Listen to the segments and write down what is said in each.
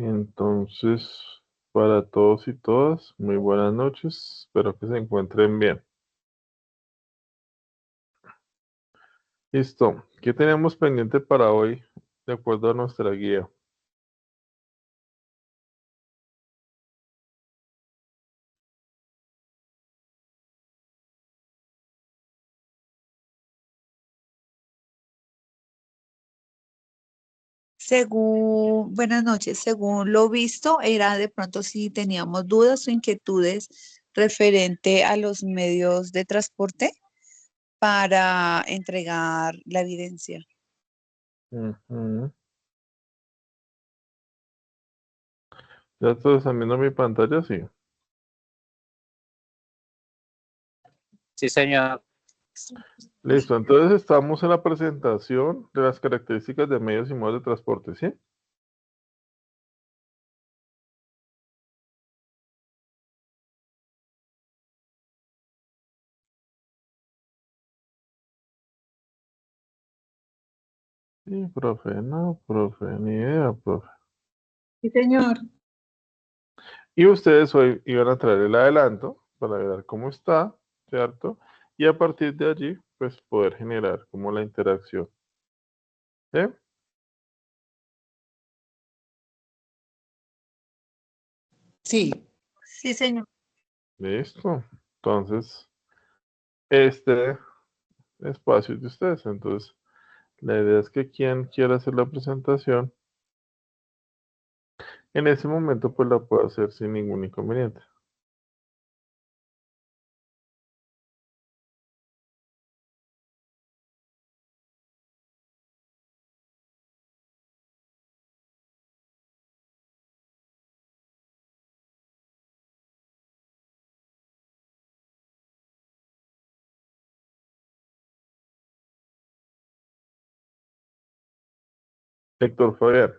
Entonces, para todos y todas, muy buenas noches. Espero que se encuentren bien. Listo. ¿Qué tenemos pendiente para hoy de acuerdo a nuestra guía? Buenas noches, según lo visto, era de pronto si teníamos dudas o inquietudes referente a los medios de transporte para entregar la evidencia. Ujú. ¿Ya todos están viendo mi pantalla? Sí. Sí, señor. Listo. Entonces estamos en la presentación de las características de medios y modos de transporte, ¿sí? Sí, profe, no, profe, ni idea, profe. Sí, señor. Y ustedes hoy iban a traer el adelanto para ver cómo está, ¿cierto? Y a partir de allí, pues poder generar como la interacción. ¿Sí? Sí. Sí, señor. Listo. Entonces, este espacio es de ustedes. Entonces, la idea es que quien quiera hacer la presentación, en ese momento, pues la pueda hacer sin ningún inconveniente. Héctor Fabián.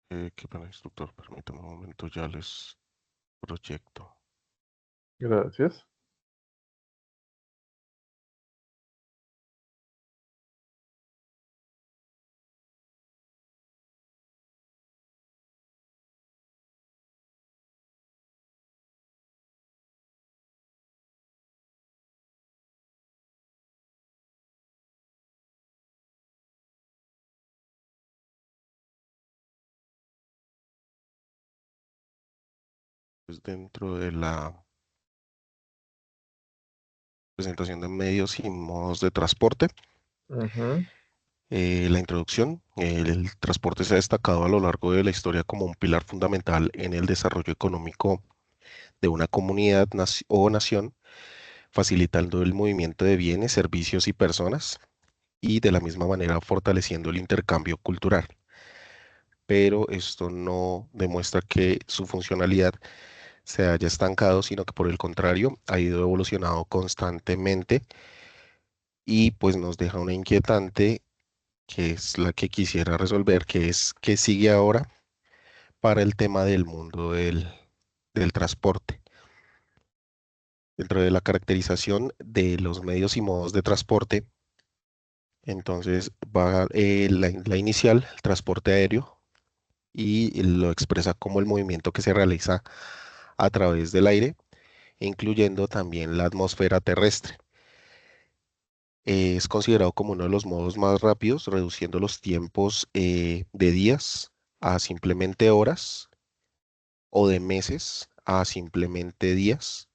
Qué pena, instructor. Permítame un momento, ya les proyecto. Gracias. Pues dentro de la presentación de medios y modos de transporte, Ujú. la introducción, el transporte se ha destacado a lo largo de la historia como un pilar fundamental en el desarrollo económico de una comunidad o nación, facilitando el movimiento de bienes, servicios y personas, y de la misma manera fortaleciendo el intercambio cultural. Pero esto no demuestra que su funcionalidad se haya estancado, sino que por el contrario ha ido evolucionando constantemente y pues nos deja una inquietante que es la que quisiera resolver, que es qué sigue ahora para el tema del mundo del transporte. Dentro de la caracterización de los medios y modos de transporte, entonces va la inicial, el transporte aéreo, y lo expresa como el movimiento que se realiza a través del aire, incluyendo también la atmósfera terrestre. Es considerado como uno de los modos más rápidos, reduciendo los tiempos de días a simplemente horas o de meses a simplemente días.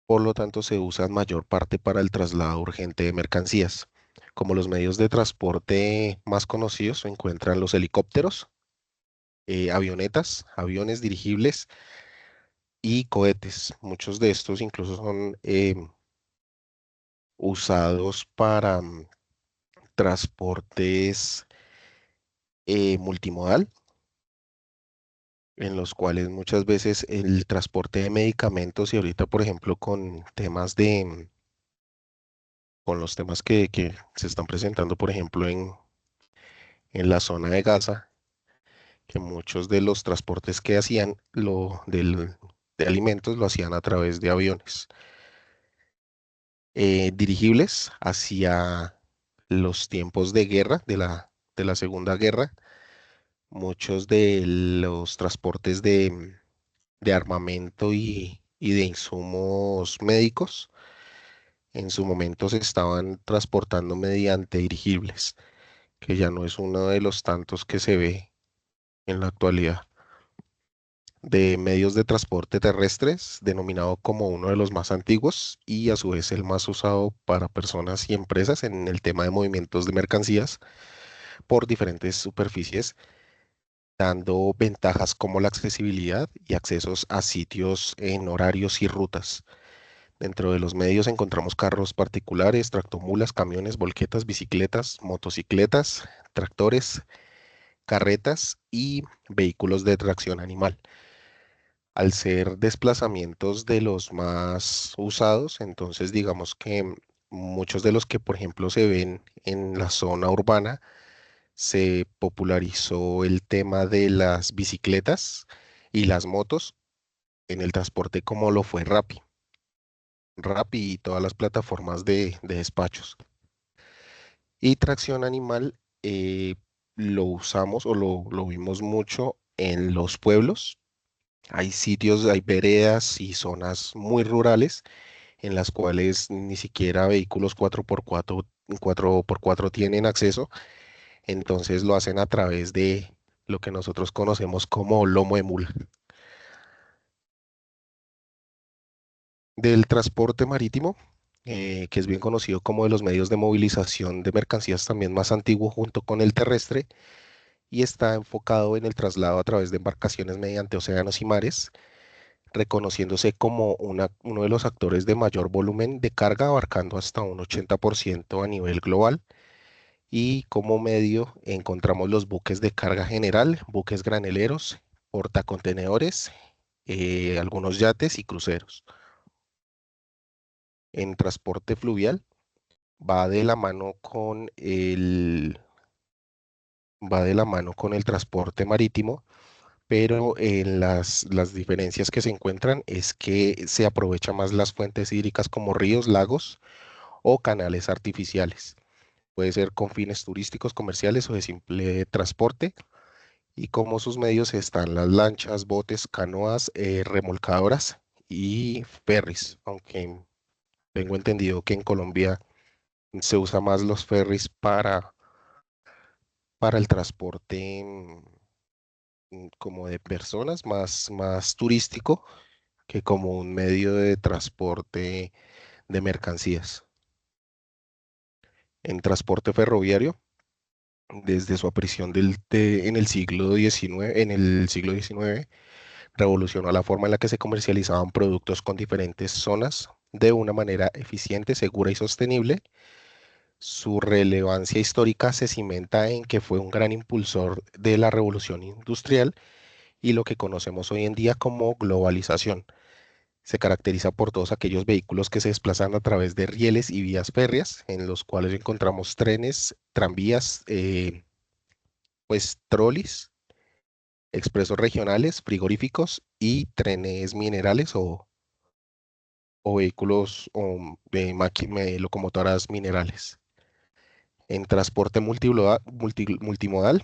Por lo tanto, se usa en mayor parte para el traslado urgente de mercancías. Como los medios de transporte más conocidos se encuentran los helicópteros, avionetas, aviones dirigibles y cohetes. Muchos de estos incluso son usados para transportes multimodal, en los cuales muchas veces el transporte de medicamentos y ahorita, por ejemplo, con temas con los temas que se están presentando, por ejemplo, en la zona de Gaza, que muchos de los transportes que hacían de alimentos lo hacían a través de aviones dirigibles hacia los tiempos de guerra, de la Segunda Guerra, muchos de los transportes de armamento y de insumos médicos en su momento se estaban transportando mediante dirigibles, que ya no es uno de los tantos que se ve en la actualidad. De medios de transporte terrestres, denominado como uno de los más antiguos y a su vez el más usado para personas y empresas en el tema de movimientos de mercancías por diferentes superficies, dando ventajas como la accesibilidad y accesos a sitios en horarios y rutas. Dentro de los medios encontramos carros particulares, tractomulas, camiones, volquetas, bicicletas, motocicletas, tractores, carretas y vehículos de tracción animal. Al ser desplazamientos de los más usados, entonces digamos que muchos de los que, por ejemplo, se ven en la zona urbana, se popularizó el tema de las bicicletas y las motos en el transporte como lo fue Rappi y todas las plataformas de despachos. Y tracción animal lo usamos o lo vimos mucho en los pueblos. Hay sitios, hay veredas y zonas muy rurales en las cuales ni siquiera vehículos 4x4 tienen acceso, entonces lo hacen a través de lo que nosotros conocemos como lomo de mula. Del transporte marítimo, que es bien conocido como de los medios de movilización de mercancías también más antiguo junto con el terrestre, y está enfocado en el traslado a través de embarcaciones mediante océanos y mares, reconociéndose como uno de los actores de mayor volumen de carga, abarcando hasta un 80% a nivel global. Y como medio encontramos los buques de carga general, buques graneleros, portacontenedores, algunos yates y cruceros. En transporte fluvial va de la mano con va de la mano con el transporte marítimo, pero en las diferencias que se encuentran es que se aprovecha más las fuentes hídricas como ríos, lagos o canales artificiales. Puede ser con fines turísticos, comerciales o de simple transporte. Y como sus medios están las lanchas, botes, canoas, remolcadoras y ferries, aunque tengo entendido que en Colombia se usa más los ferries para el transporte como de personas, más turístico que como un medio de transporte de mercancías. En transporte ferroviario, desde su aparición en el siglo XIX, revolucionó la forma en la que se comercializaban productos con diferentes zonas de una manera eficiente, segura y sostenible. Su relevancia histórica se cimenta en que fue un gran impulsor de la revolución industrial y lo que conocemos hoy en día como globalización. Se caracteriza por todos aquellos vehículos que se desplazan a través de rieles y vías férreas, en los cuales encontramos trenes, tranvías, pues trolis, expresos regionales, frigoríficos y trenes minerales o vehículos o locomotoras minerales. En transporte multimodal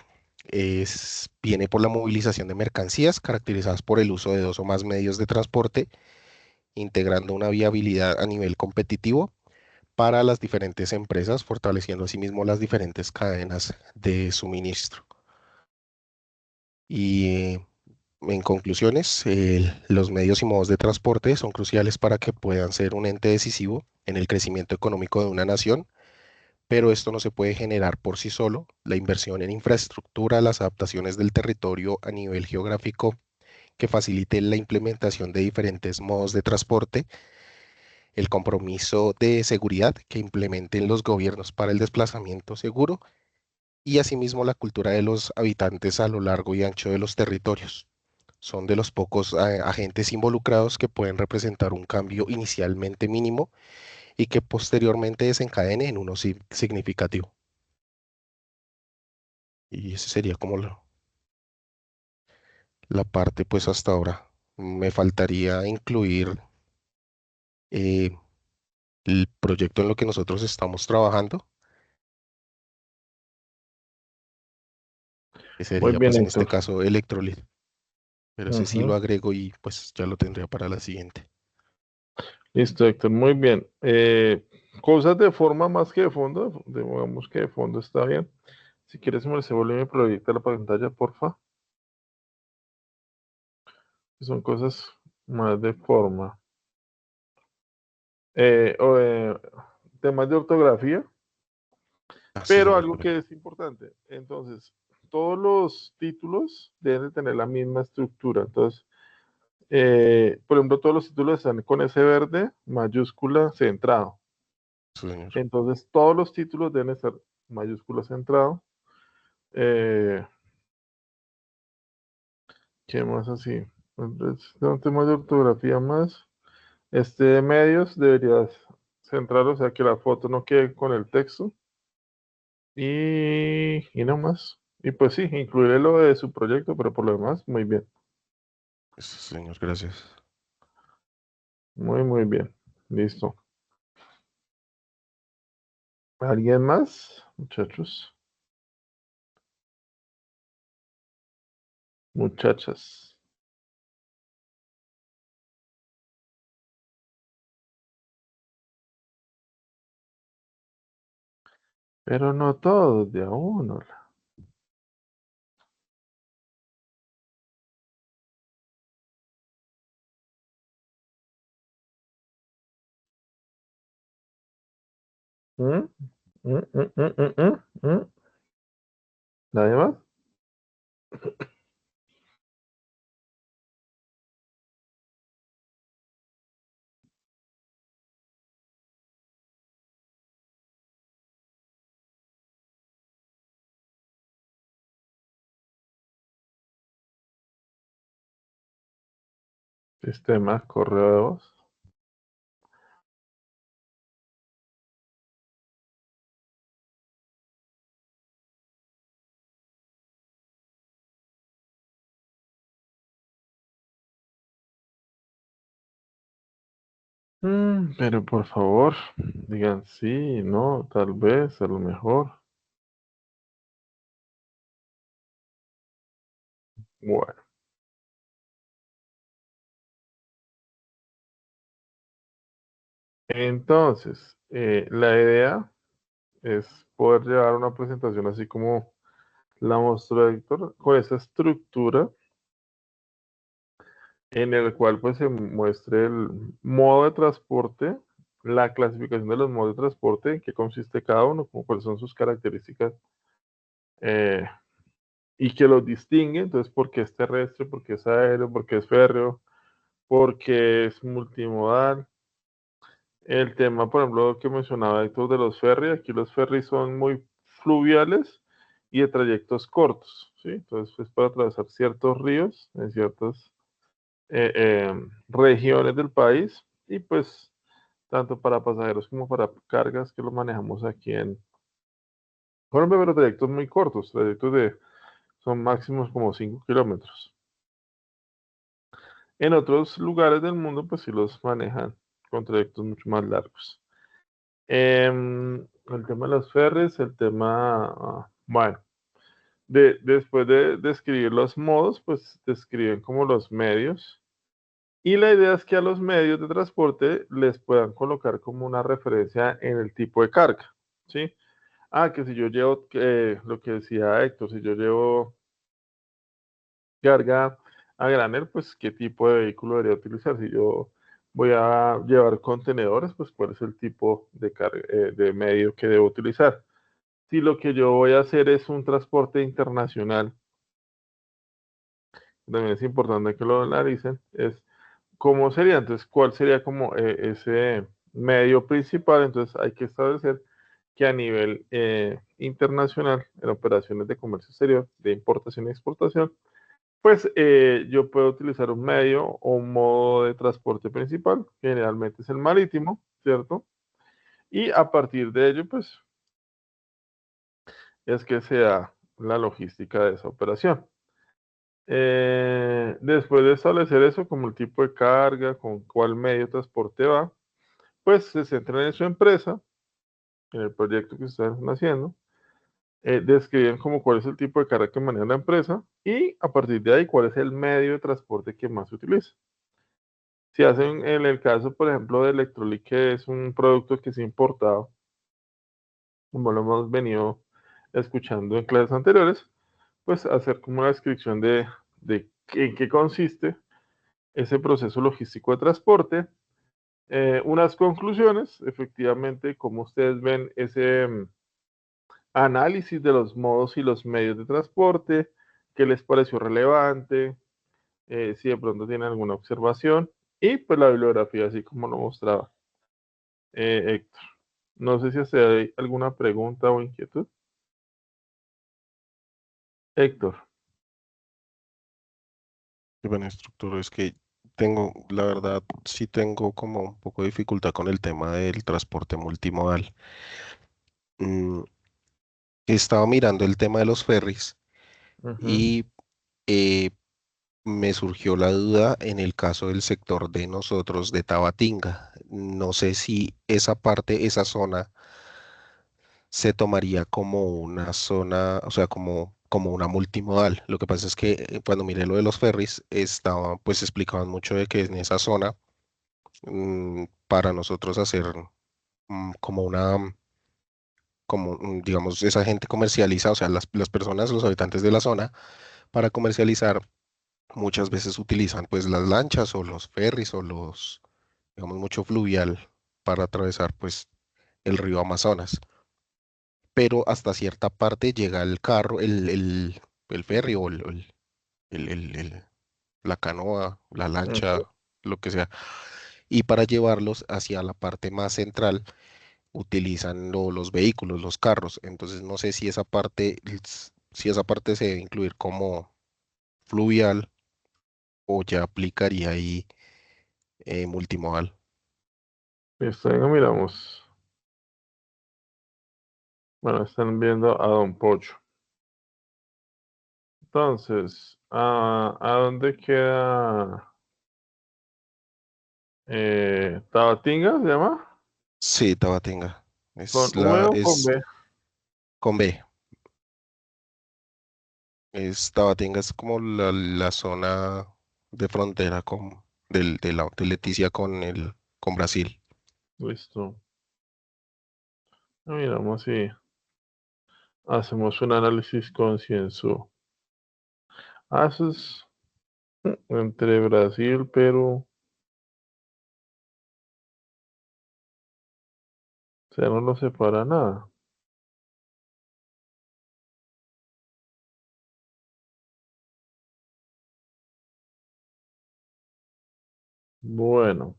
viene por la movilización de mercancías caracterizadas por el uso de dos o más medios de transporte, integrando una viabilidad a nivel competitivo para las diferentes empresas, fortaleciendo asimismo las diferentes cadenas de suministro. Y en conclusiones, los medios y modos de transporte son cruciales para que puedan ser un ente decisivo en el crecimiento económico de una nación, pero esto no se puede generar por sí solo. La inversión en infraestructura, las adaptaciones del territorio a nivel geográfico que facilite la implementación de diferentes modos de transporte, el compromiso de seguridad que implementen los gobiernos para el desplazamiento seguro y asimismo la cultura de los habitantes a lo largo y ancho de los territorios. Son de los pocos agentes involucrados que pueden representar un cambio inicialmente mínimo y que posteriormente desencadene en uno significativo. Y ese sería como la parte pues hasta ahora. Me faltaría incluir eh, el proyecto en lo que nosotros estamos trabajando. que Muy sería bien, pues en este Héctor. caso electrolit. Pero ese sí lo Ujú. agrego y pues ya lo tendría para la siguiente. Listo, Héctor, muy bien. Cosas de forma más que de fondo, digamos que de fondo está bien. Si quieres, me se vuelve y me proyecta la pantalla, porfa. Son cosas más de forma. Eh, o, eh, Temas de ortografía, Ah, sí, pero señor. algo que es importante. Entonces, todos los títulos deben de tener la misma estructura. Entonces, por ejemplo, todos los títulos están con ese verde, mayúscula, centrado. Sí, señor. Entonces, todos los títulos deben estar mayúscula, centrado. Eh, ¿Qué más así? Entonces, un tema de ortografía más. Este de medios deberías centrar, o sea, que la foto no quede con el texto. Y no más. Y pues sí, incluiré lo de su proyecto, pero por lo demás, muy bien. Sí, señor, gracias. Muy, muy bien. Listo. ¿Alguien más, muchachos? Muchachas. Pero no todos de a uno. ¿Mm? ¿Mm, mm, mm, mm, mm, mm? ¿Nadie más? Sistema, correo de voz. Pero por favor, digan sí, no, tal vez, a lo mejor. Bueno, entonces, la idea es poder llevar una presentación así como la mostró Héctor, con esa estructura en el cual pues se muestre el modo de transporte, la clasificación de los modos de transporte, en qué consiste cada uno, como cuáles son sus características eh, y que los distingue, entonces por qué es terrestre, por qué es aéreo, por qué es férreo, por qué es multimodal. El tema, por ejemplo, que mencionaba Héctor de los ferries, aquí los ferries son muy fluviales y de trayectos cortos, ¿sí? Entonces es para atravesar ciertos ríos en ciertas regiones del país y pues tanto para pasajeros como para cargas que lo manejamos aquí en Colombia, pero trayectos muy cortos, trayectos de son máximos como 5 kilómetros. En otros lugares del mundo pues sí los manejan con trayectos mucho más largos. El tema de los ferries, el tema, bueno, después de describir los modos, pues describen como los medios. Y la idea es que a los medios de transporte les puedan colocar como una referencia en el tipo de carga, ¿sí? Que si yo llevo, lo que decía Héctor, si yo llevo carga a granel, pues qué tipo de vehículo debería utilizar. Si yo voy a llevar contenedores, pues cuál es el tipo de carga, de medio que debo utilizar. Si lo que yo voy a hacer es un transporte internacional, también es importante que lo analicen, es cómo sería, entonces, cuál sería como ese medio principal, entonces hay que establecer que a nivel internacional, en operaciones de comercio exterior, de importación y exportación, pues yo puedo utilizar un medio o un modo de transporte principal, que generalmente es el marítimo, ¿cierto? Y a partir de ello, pues es que sea la logística de esa operación. Después de establecer eso como el tipo de carga, con cuál medio de transporte va, pues se centran en su empresa, en el proyecto que están haciendo, describen como cuál es el tipo de carga que maneja la empresa y a partir de ahí cuál es el medio de transporte que más se utiliza. Si hacen en el caso, por ejemplo, de Electrolit, que es un producto que es importado, como lo hemos venido escuchando en clases anteriores, pues hacer como una descripción de en qué consiste ese proceso logístico de transporte, unas conclusiones, efectivamente, como ustedes ven ese análisis de los modos y los medios de transporte, qué les pareció relevante, si de pronto tienen alguna observación, y pues la bibliografía, así como lo mostraba Héctor. No sé si hace hay alguna pregunta o inquietud. Héctor. Y bueno, instructor, es que tengo, la verdad, sí tengo como un poco de dificultad con el tema del transporte multimodal. Mm, Estaba mirando el tema de los ferries Ujú. y eh, me surgió la duda en el caso del sector de nosotros de Tabatinga. No sé si esa parte, esa zona, se tomaría como una zona, o sea, como una multimodal. Lo que pasa es que cuando miré lo de los ferries, estaba, pues explicaban mucho de que en esa zona, para nosotros hacer como una, digamos, esa gente comercializa, o sea, las personas, los habitantes de la zona, para comercializar, muchas veces utilizan pues las lanchas o los ferries o los, digamos, mucho fluvial para atravesar pues el río Amazonas. Pero hasta cierta parte llega el carro, el ferry o la canoa, la Ujú. lancha, lo que sea. Y para llevarlos hacia la parte más central utilizan los vehículos, los carros. Entonces no sé si esa parte, si esa parte se debe incluir como fluvial o ya aplicaría ahí multimodal. Listo, venga, miramos. Bueno, están viendo a Don Pocho. Entonces, ¿a dónde queda Tabatinga, se llama? Sí, Tabatinga. ¿Con Es V la, o con es B? con B. Es Tabatinga es como la zona de frontera de Leticia con Brasil. Listo. Miramos si hacemos un análisis concienzudo. Eso es entre Brasil, Perú. O sea, no lo separa nada. Bueno,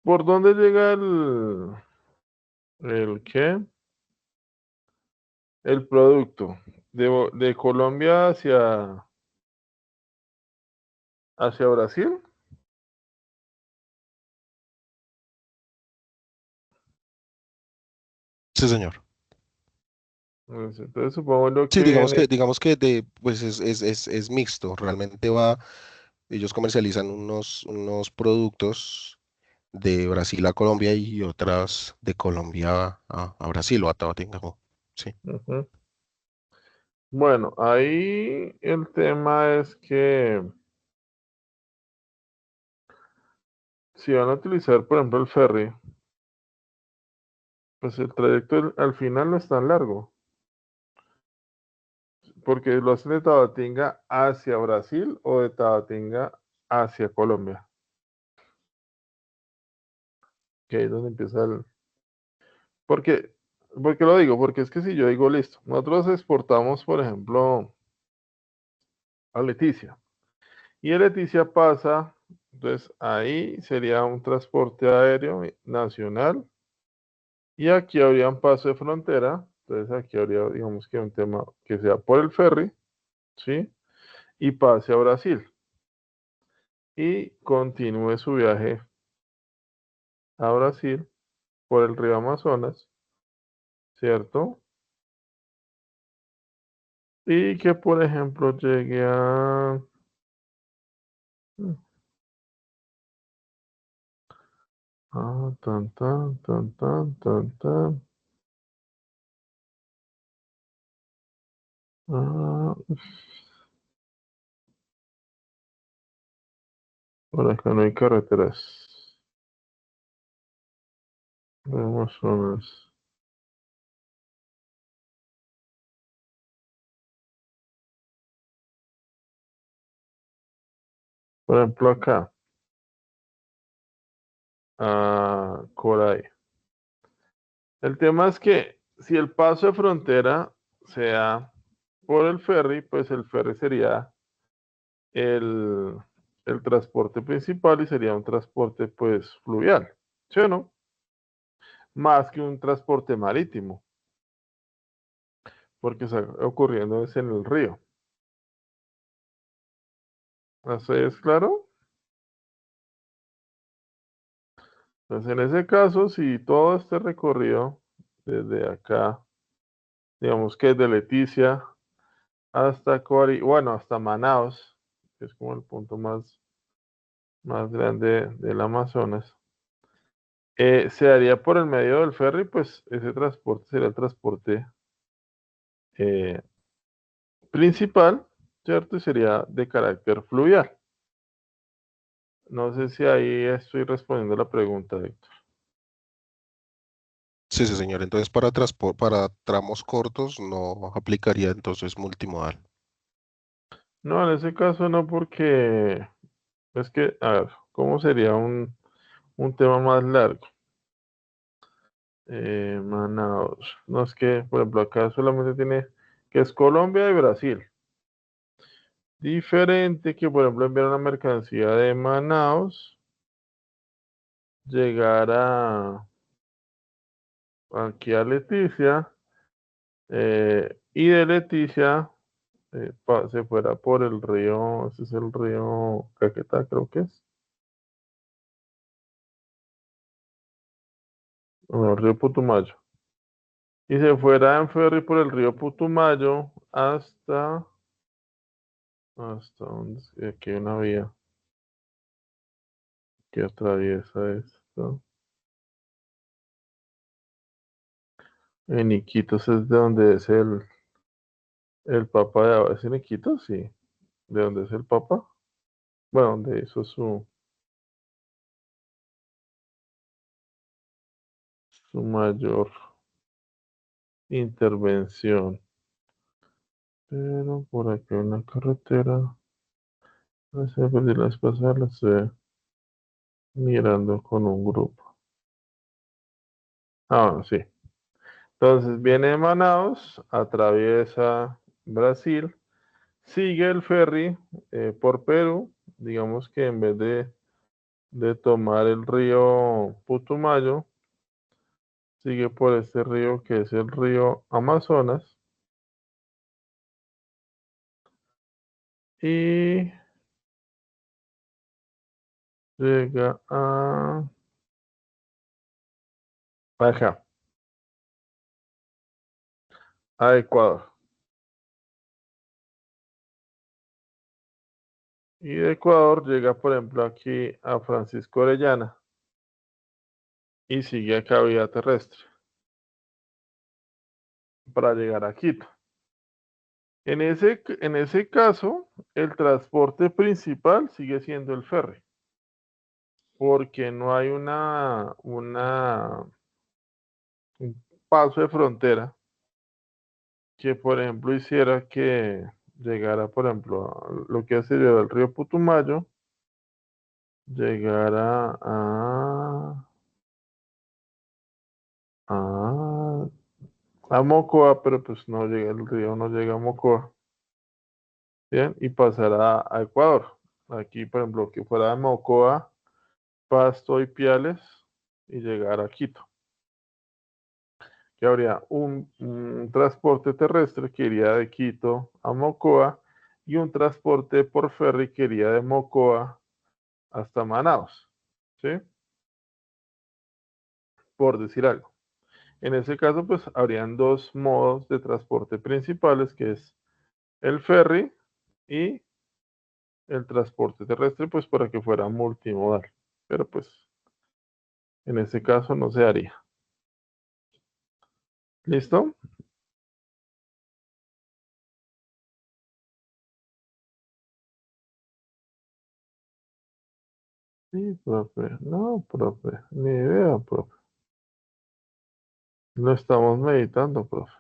¿por dónde llega el qué? El producto de Colombia hacia Brasil. Sí, señor. Pues, entonces supongo lo Sí, que viene. digamos que pues es mixto. Realmente ellos comercializan unos productos de Brasil a Colombia y otras de Colombia a Brasil o a Tabatinga. Sí. Ujú. Bueno, ahí el tema es que si van a utilizar, por ejemplo, el ferry, pues el trayecto al final no es tan largo, porque lo hacen de Tabatinga hacia Brasil o de Tabatinga hacia Colombia, que ahí es donde empieza el... Porque, ¿por qué lo digo? Porque es que si yo digo, listo, nosotros exportamos, por ejemplo, a Leticia, y de Leticia pasa, entonces ahí sería un transporte aéreo nacional. Y aquí habría un paso de frontera, entonces aquí habría, digamos que un tema que sea por el ferry, ¿sí? Y pase a Brasil y continúe su viaje a Brasil por el río Amazonas, ¿cierto? Y que, por ejemplo, llegue tan, tan, tan, tan, tan, tan. Ah, por acá no hay carreteras. Vamos zonas. Por ejemplo, acá. Coray. El tema es que si el paso de frontera sea por el ferry, pues el ferry sería el, el transporte principal y sería un transporte pues fluvial, ¿sí o no? Más que un transporte marítimo, porque está ocurriendo es en el río. ¿Así es claro? Entonces en ese caso, si todo este recorrido desde acá, digamos que es de Leticia hasta bueno, hasta Manaos, que es como el punto más grande del Amazonas, se haría por el medio del ferry, pues ese transporte sería el transporte eh, principal, ¿cierto? Y sería de carácter fluvial. No sé si ahí estoy respondiendo la pregunta, Héctor. Sí, sí, señor. Entonces, para tramos cortos no aplicaría entonces multimodal. No, en ese caso no, porque es que, a ver, ¿cómo sería un tema más largo? Manaus. No es que, por ejemplo, acá solamente tiene que es Colombia y Brasil. Diferente que, por ejemplo, enviar una mercancía de Manaus, llegar aquí a Leticia, y de Leticia se fuera por el río, ese es el río Caquetá, creo que es, o el río Putumayo. Y se fuera en ferry por el río Putumayo hasta donde, aquí hay una vía que atraviesa esto. En Iquitos es de donde es el Papa ¿es en Iquitos? Sí. ¿De dónde es el Papa? Bueno, donde hizo su mayor intervención. Pero por aquí hay una carretera. No sé, perdí la vez pasada, la estoy mirando con un grupo. Ah, bueno, sí. Entonces viene de Manaus, atraviesa Brasil, sigue el ferry por Perú. Digamos que en vez de tomar el río Putumayo, sigue por este río que es el río Amazonas y llega acá, a Ecuador. Y de Ecuador llega, por ejemplo, aquí a Francisco Orellana y sigue acá vía terrestre para llegar a Quito. En ese caso, el transporte principal sigue siendo el ferry, porque no hay un paso de frontera que, por ejemplo, hiciera que llegara, por ejemplo, lo que hace el río Putumayo, llegara a, a Mocoa, pero pues no llega el río, no llega a Mocoa, ¿bien? Y pasará a Ecuador. Aquí, por ejemplo, que fuera de Mocoa, Pasto y Piales y llegar a Quito. Que habría un transporte terrestre que iría de Quito a Mocoa y un transporte por ferry que iría de Mocoa hasta Manaus, ¿sí? Por decir algo. En ese caso, pues habrían dos modos de transporte principales, que es el ferry y el transporte terrestre, pues para que fuera multimodal. Pero pues en ese caso no se haría. ¿Listo? Sí, profe. No, profe. Ni idea, profe. Lo estamos meditando, profe.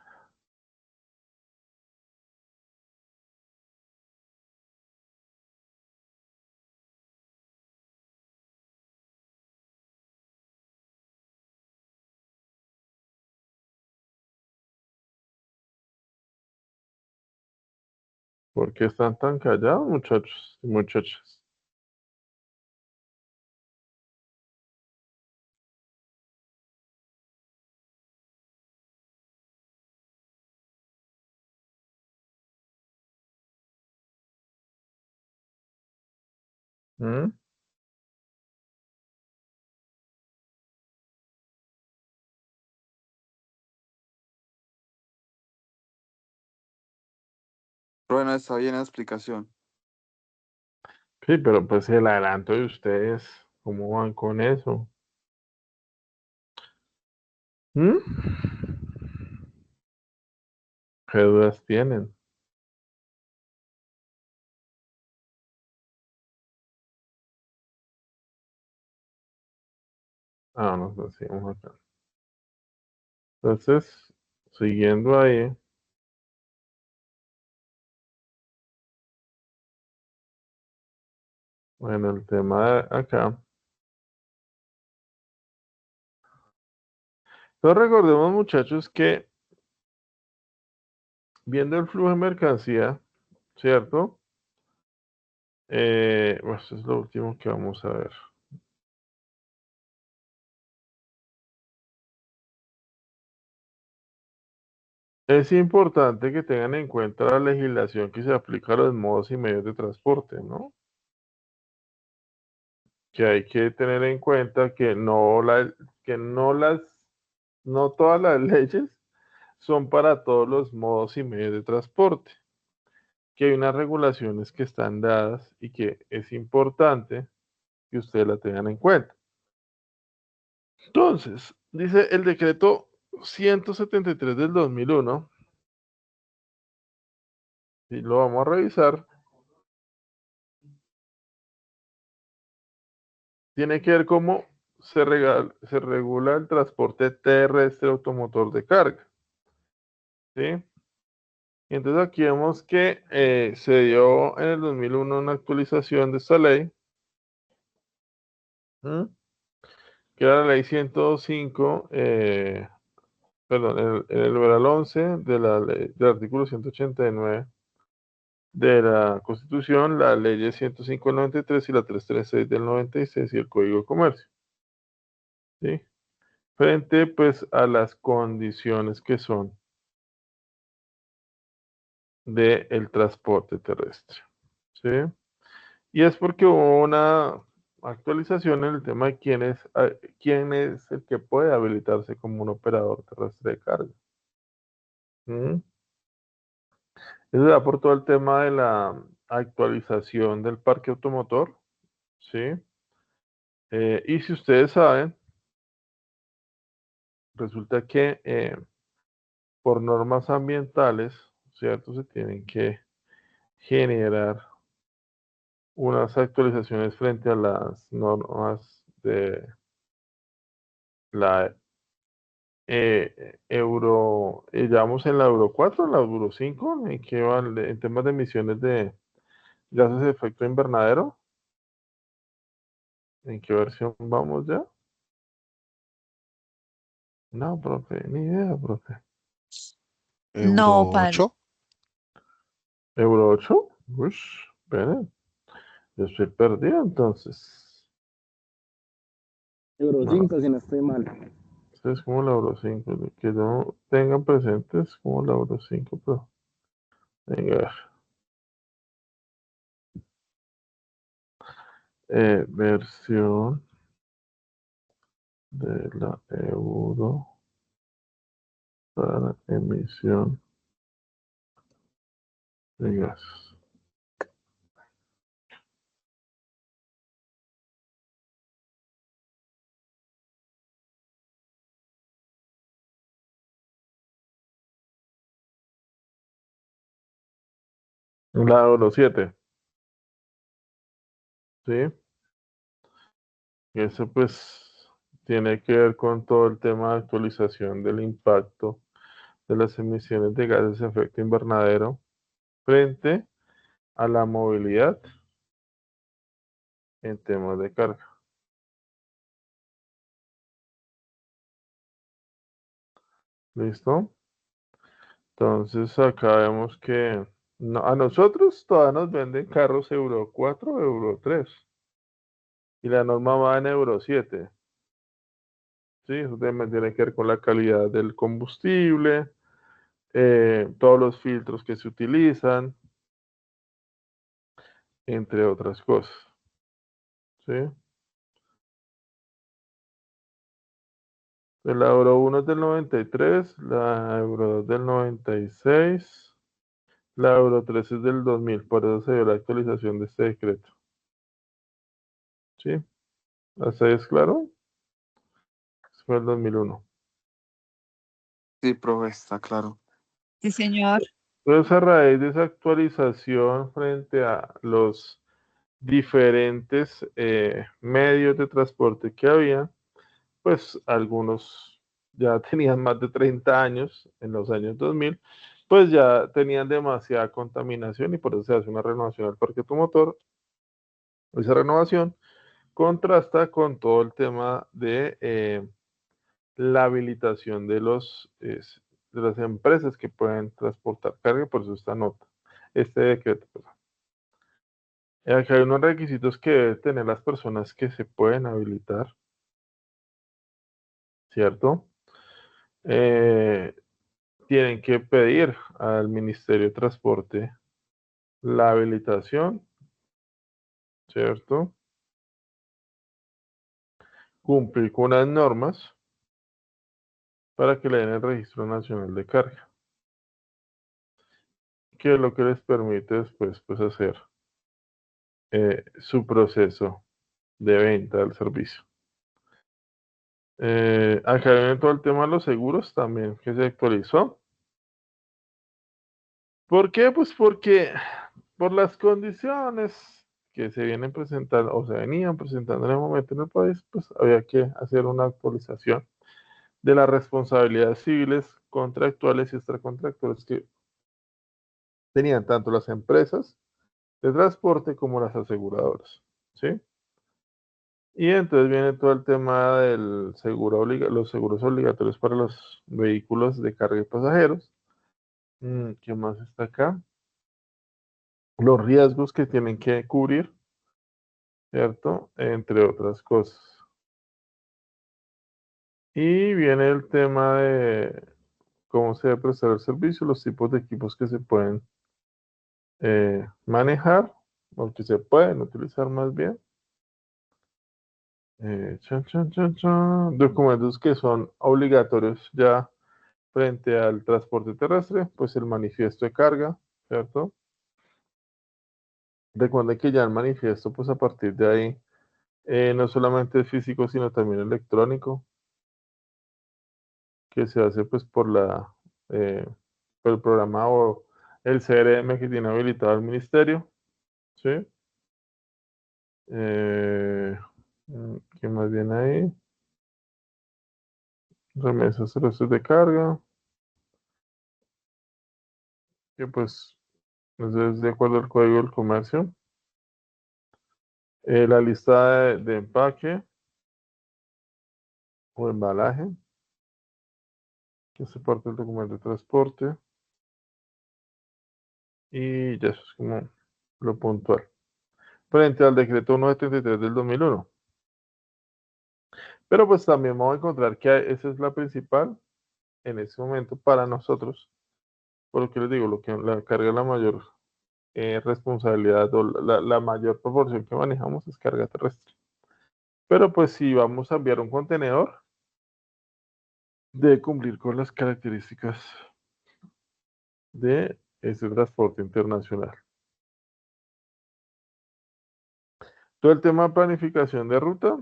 ¿Por qué están tan callados, muchachos y muchachas? ¿Mm? Bueno, está bien la explicación. Sí, pero pues el adelanto de ustedes, ¿cómo van con eso? ¿Mm? ¿Qué dudas tienen? Ah, nos decimos acá. Entonces, siguiendo ahí, en el tema de acá. Entonces recordemos, muchachos, que viendo el flujo de mercancía, ¿cierto? Bueno, esto es lo último que vamos a ver. Es importante que tengan en cuenta la legislación que se aplica a los modos y medios de transporte, ¿no? Que hay que tener en cuenta que no todas las leyes son para todos los modos y medios de transporte, que hay unas regulaciones que están dadas y que es importante que ustedes la tengan en cuenta. Entonces, dice el decreto 173 del 2001, y lo vamos a revisar, tiene que ver cómo se regula el transporte terrestre automotor de carga, ¿sí? Y entonces aquí vemos que se dio en el 2001 una actualización de esta ley, ¿m? Que era la ley 105, perdón, en el numeral 11 de del artículo 189 de la Constitución, la ley 105 del 93 y la 336 del 96 y el Código de Comercio, ¿sí? Frente pues a las condiciones que son del transporte terrestre, ¿sí? Y es porque hubo una actualización en el tema de quién es el que puede habilitarse como un operador terrestre de carga. ¿Mm? Eso da por todo el tema de la actualización del parque automotor, ¿sí? Y si ustedes saben, resulta que por normas ambientales, ¿cierto? Se tienen que generar unas actualizaciones frente a las normas de la ya vamos en la Euro 4, en la Euro 5, en que van en temas de emisiones de gases de efecto invernadero. ¿En qué versión vamos ya? No, profe, ni idea, profe. No, Euro padre. 8. ¿Euro 8? Ush, esperen, yo estoy perdido entonces. Euro No, 5, si no estoy mal. esto es como la Euro 5, que no tengan presentes como la Euro 5, pero venga, a ver. Versión de la Euro para emisión de gases. La Euro 7, ¿sí? Eso pues tiene que ver con todo el tema de actualización del impacto de las emisiones de gases de efecto invernadero frente a la movilidad en temas de carga. ¿Listo? Entonces acá vemos que a nosotros todavía nos venden carros Euro 4, Euro 3 y la norma va en Euro 7. Sí, eso tiene que ver con la calidad del combustible, todos los filtros que se utilizan, entre otras cosas. ¿Sí? La Euro 1 es del 93, la Euro 2 del 96, la Euro 3 es del 2000, por eso se dio la actualización de este decreto. ¿Sí? ¿Hasta ahí es claro? Eso fue el 2001. Sí, profe, está claro. Sí, señor. Entonces, a raíz de esa actualización frente a los diferentes medios de transporte que había, pues algunos ya tenían más de 30 años en los años 2000, pues ya tenían demasiada contaminación y por eso se hace una renovación al parque automotor. Esa renovación contrasta con todo el tema de la habilitación de de las empresas que pueden transportar carga, por eso esta nota, este decreto. Perdón. Acá hay unos requisitos que deben tener las personas que se pueden habilitar, ¿cierto? Tienen que pedir al Ministerio de Transporte la habilitación, ¿cierto? Cumplir con unas normas para que le den el Registro Nacional de Carga, que es lo que les permite después pues, hacer su proceso de venta del servicio. Acá viene todo el tema de los seguros también, que se actualizó. ¿Por qué? Pues porque por las condiciones que se vienen presentando o se venían presentando en el momento en el país, pues había que hacer una actualización de las responsabilidades civiles, contractuales y extracontractuales que tenían tanto las empresas de transporte como las aseguradoras, ¿sí? Y entonces viene todo el tema del los seguros obligatorios para los vehículos de carga y pasajeros. ¿Qué más está acá? Los riesgos que tienen que cubrir, ¿cierto? Entre otras cosas. Y viene el tema de cómo se debe prestar el servicio, los tipos de equipos que se pueden manejar, o que se pueden utilizar más bien. Documentos que son obligatorios ya frente al transporte terrestre, pues el manifiesto de carga, ¿cierto? Recuerden que ya el manifiesto, pues a partir de ahí, no solamente es físico, sino también electrónico, que se hace pues eh, por el programa o el CRM que tiene habilitado el ministerio, ¿sí? ¿Qué más viene ahí? Remesas celestes de carga, que pues es de acuerdo al Código del Comercio. La lista de empaque o embalaje, que se parte del documento de transporte. Y ya eso es como lo puntual. Frente al decreto 173 del 2001. Pero pues también vamos a encontrar que esa es la principal en ese momento para nosotros. Por lo que les digo, lo que la carga la mayor responsabilidad o la mayor proporción que manejamos es carga terrestre. Pero pues si vamos a enviar un contenedor, debe cumplir con las características de ese transporte internacional. Todo el tema de planificación de ruta,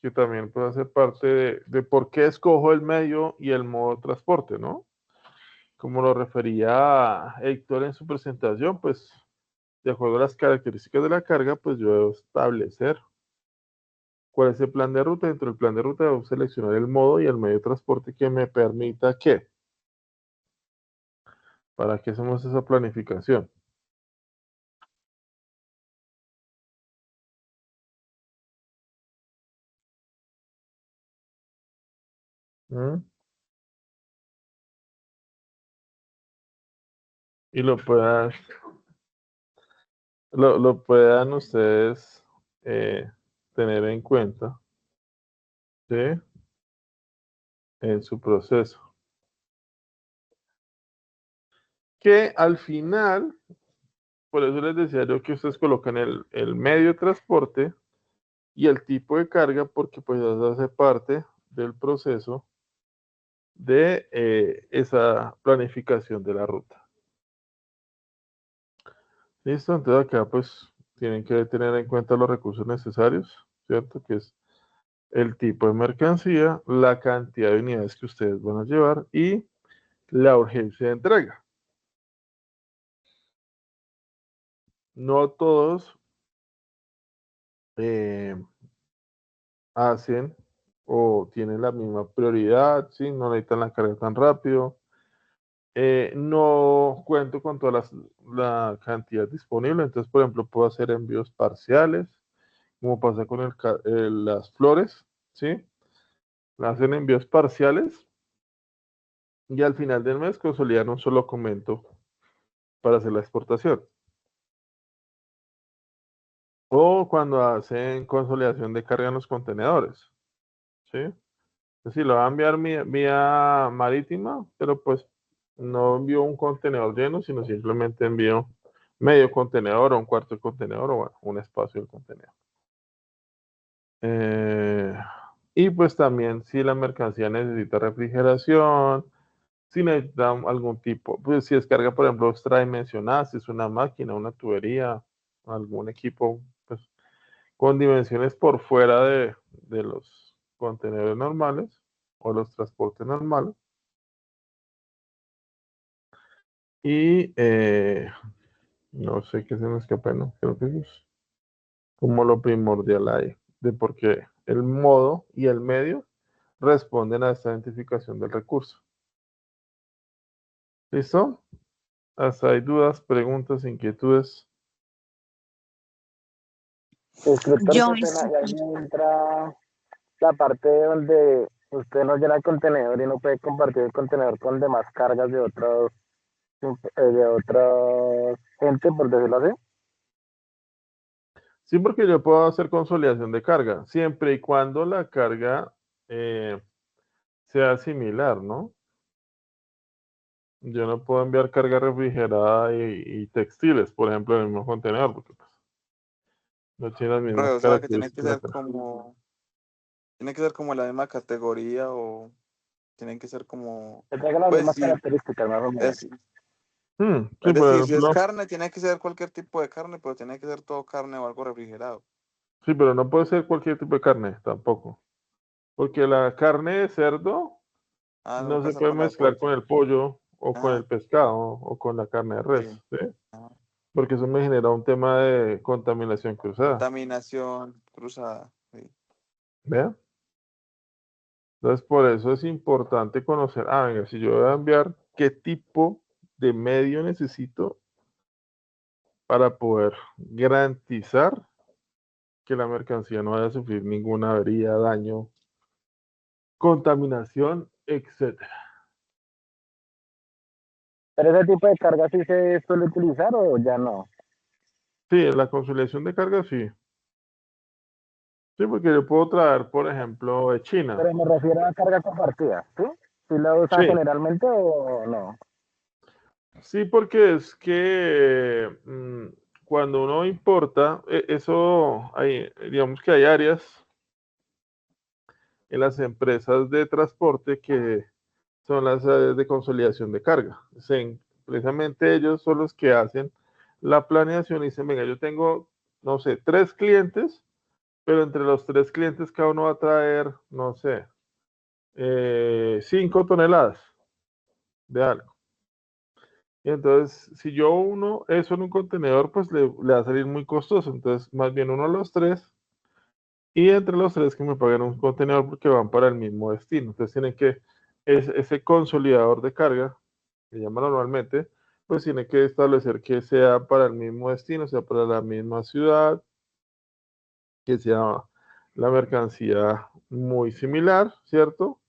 que también puede ser parte de por qué escojo el medio y el modo de transporte, ¿no? Como lo refería Héctor en su presentación, pues de acuerdo a las características de la carga, pues yo debo establecer ¿Cuál es el plan de ruta? Dentro del plan de ruta debo seleccionar el modo y el medio de transporte que me permita ¿qué? ¿Para qué hacemos esa planificación? ¿Mm? Y lo puedan ustedes tener en cuenta, ¿sí? En su proceso. Que al final, por eso les decía yo que ustedes colocan el medio de transporte y el tipo de carga, porque pues eso hace parte del proceso de esa planificación de la ruta. ¿Listo? Entonces acá pues tienen que tener en cuenta los recursos necesarios, ¿cierto? Que es el tipo de mercancía, la cantidad de unidades que ustedes van a llevar y la urgencia de entrega. No todos hacen o tienen la misma prioridad, ¿sí? No necesitan la carga tan rápido. No cuento con toda la cantidad disponible, entonces, por ejemplo, puedo hacer envíos parciales, como pasa con las flores, ¿sí? Hacen envíos parciales y al final del mes consolidan un solo documento para hacer la exportación. O cuando hacen consolidación de carga en los contenedores, ¿sí? Es decir, lo va a enviar vía marítima, pero pues no envío un contenedor lleno, sino simplemente envío medio contenedor o un cuarto de contenedor o bueno, un espacio del contenedor. Y pues también si la mercancía necesita refrigeración, si necesita algún tipo, pues si es carga, por ejemplo, extradimensionada, si es una máquina, una tubería, algún equipo, pues con dimensiones por fuera de los contenedores normales o los transportes normales. Y no sé qué se me escapa, ¿no? Creo que eso es como lo primordial ahí, de por qué el modo y el medio responden a esta identificación del recurso. ¿Listo? Hasta hay dudas, preguntas, inquietudes. Instructor, Yo, qué pena, y ahí entra la parte donde usted no llena el contenedor y no puede compartir el contenedor con demás cargas de otra gente, por decirlo así. Sí, porque yo puedo hacer consolidación de carga, siempre y cuando la carga sea similar, ¿no? Yo no puedo enviar carga refrigerada y textiles, por ejemplo, en el mismo contenedor, porque pues, no tiene las mismas O sea, que tiene que características. ser como la misma categoría o tienen que ser como, Que tenga las pues mismas sí, características, más o menos. es, Sí, es por decir, si es ejemplo, carne, tiene que ser cualquier tipo de carne, pero tiene que ser todo carne o algo refrigerado. sí, pero no puede ser cualquier tipo de carne tampoco, porque la carne de cerdo Ah, no no puede se ser puede con la de mezclar con pollo. el pollo o con el Ajá, pescado o con la carne de res, sí. ¿sí? Ajá. Porque eso me genera un tema de contaminación cruzada, Contaminación cruzada. Sí. ¿vea? Entonces, por eso es importante conocer, venga, si yo voy a enviar, ¿qué tipo de medio necesito para poder garantizar que la mercancía no vaya a sufrir ninguna avería, daño, contaminación, etcétera? Pero ese tipo de carga sí se suele utilizar o ya no. Sí, en la conciliación de carga sí. Sí, porque yo puedo traer, por ejemplo, de China. Pero me refiero a carga compartida, ¿sí? ¿Sí la usan Sí, generalmente o no? sí, porque es que cuando uno importa, eso hay, digamos que hay áreas en las empresas de transporte que son las áreas de consolidación de carga. Precisamente ellos son los que hacen la planeación y dicen, venga, yo tengo, no sé, 3 clientes, pero entre los 3 clientes cada uno va a traer, no sé, 5 toneladas de algo. Y entonces, si yo uno eso en un contenedor, pues le va a salir muy costoso. Entonces, más bien uno de los 3 y entre los tres que me paguen un contenedor porque van para el mismo destino. Entonces tienen que, ese consolidador de carga, que llama normalmente, pues tiene que establecer que sea para el mismo destino, sea para la misma ciudad, que sea la mercancía muy similar, ¿cierto?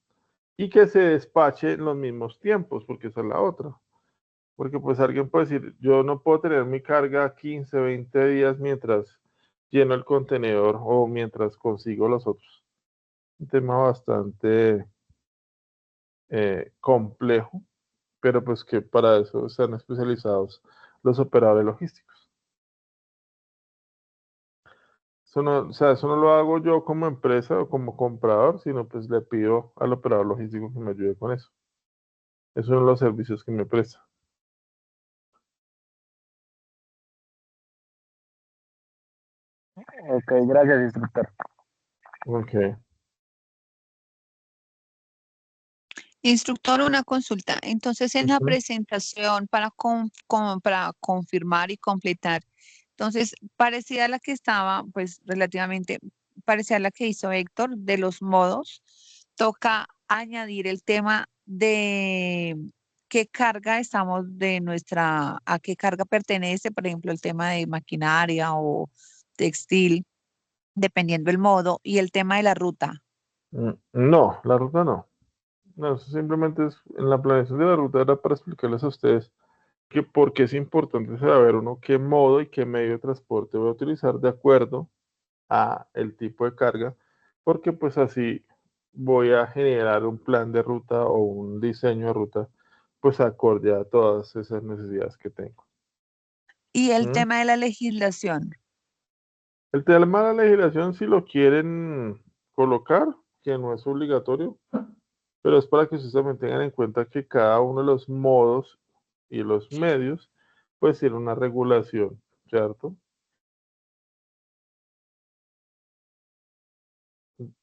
Y que se despache en los mismos tiempos, porque esa es la otra. Porque pues alguien puede decir, yo no puedo tener mi carga 15, 20 días mientras lleno el contenedor o mientras consigo los otros. Un tema bastante complejo, pero pues que para eso están especializados los operadores logísticos. Eso no, o sea, eso no lo hago yo como empresa o como comprador, sino pues le pido al operador logístico que me ayude con eso. Esos son los servicios que me presta. Ok, gracias, instructor. Ok. Instructor, una consulta. Entonces, en la Ujú. presentación para confirmar y completar, entonces, parecía a la que estaba, pues relativamente, parecía a la que hizo Héctor de los modos. Toca añadir el tema de qué carga estamos a qué carga pertenece, por ejemplo, el tema de maquinaria o textil, dependiendo el modo, y el tema de la ruta. No, la ruta no. No, eso simplemente es en la planeación de la ruta era para explicarles a ustedes que por qué es importante saber uno qué modo y qué medio de transporte voy a utilizar de acuerdo a el tipo de carga, porque pues así voy a generar un plan de ruta o un diseño de ruta pues acorde a todas esas necesidades que tengo. Y el ¿Mm? tema de la legislación. El tema de la legislación, si lo quieren colocar, que no es obligatorio, pero es para que ustedes también tengan en cuenta que cada uno de los modos y los medios, pues tiene una regulación, ¿cierto?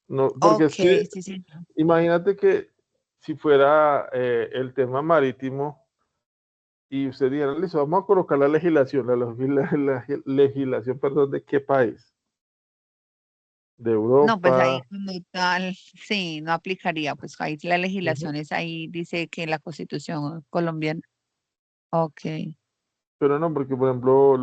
No, porque Ok, es que sí, sí. imagínate que si fuera el tema marítimo y usted dijera, listo, vamos a colocar la legislación, la legislación, perdón, ¿de qué país? De No, pues ahí Europa. como tal, sí, no aplicaría, pues ahí la Ujú. legislación es ahí, dice que la Constitución colombiana. Ok, Pero no, porque por ejemplo,